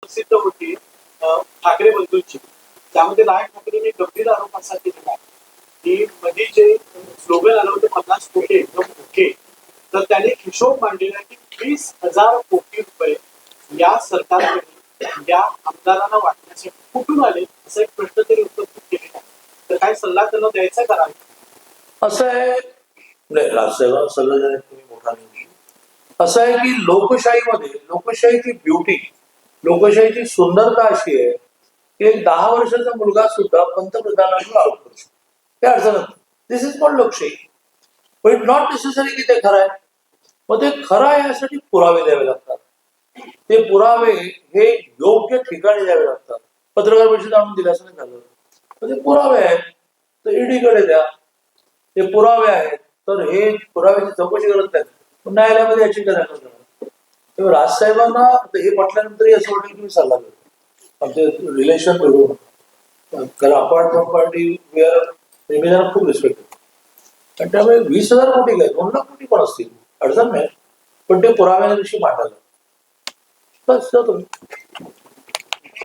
प्रसिद्ध होती ठाकरे बंधूंची. त्यामध्ये राज ठाकरेंनी गंभीर आरोप असा केलेला आहे की मध्ये जे स्लोगन आलं होतं 50 कोटी एकदम ओके, तर त्याने हिशोब मांडलेला की 20,000 कोटी रुपये या सरकारकडे या आमदारांना वाटण्यासाठी कुठून आले असा एक प्रश्न तरी उपस्थित केलेला आहे. तर काय सल्ला त्यांना द्यायचा करा. असं आहे नाही, राजसेवा सल्ला तुम्ही मोठा नाही. असं आहे की लोकशाहीची ब्युटी, लोकशाहीची सुंदरता अशी आहे की एक 10 वर्षाचा मुलगा सुद्धा पंतप्रधानांवर आरोप करू शकतो. काय अडचण नाही. दिस इज कॉल्ड लोकशाही. पण इट नॉट नेसेसरी की ते खरं आहे. मग ते खरं आहे यासाठी पुरावे द्यावे लागतात. ते पुरावे हे योग्य ठिकाणी द्यावे लागतात. पत्रकार परिषद आणून दिलं असं नाही झालं. तर ते पुरावे आहेत तर ईडीकडे द्या. ते पुरावे आहेत तर हे पुराव्याची चौकशी करत नाही, पण न्यायालयामध्ये याची काय दाखल करणार. तेव्हा राजसाहेबांना हे पटल्यानंतरही असं वाटेल की मी सल्ला देतो आमचे रिलेशन मिळवून. कारण अपार्ट पार्टी त्यांना खूप रिस्पेक्ट आहे आणि त्यामुळे 20,000 कोटी काय 2 लाख कोटी पण असतील, अडचण नाही, पण ते पुराव्याच्या दिवशी मांडायला बस तुम्ही.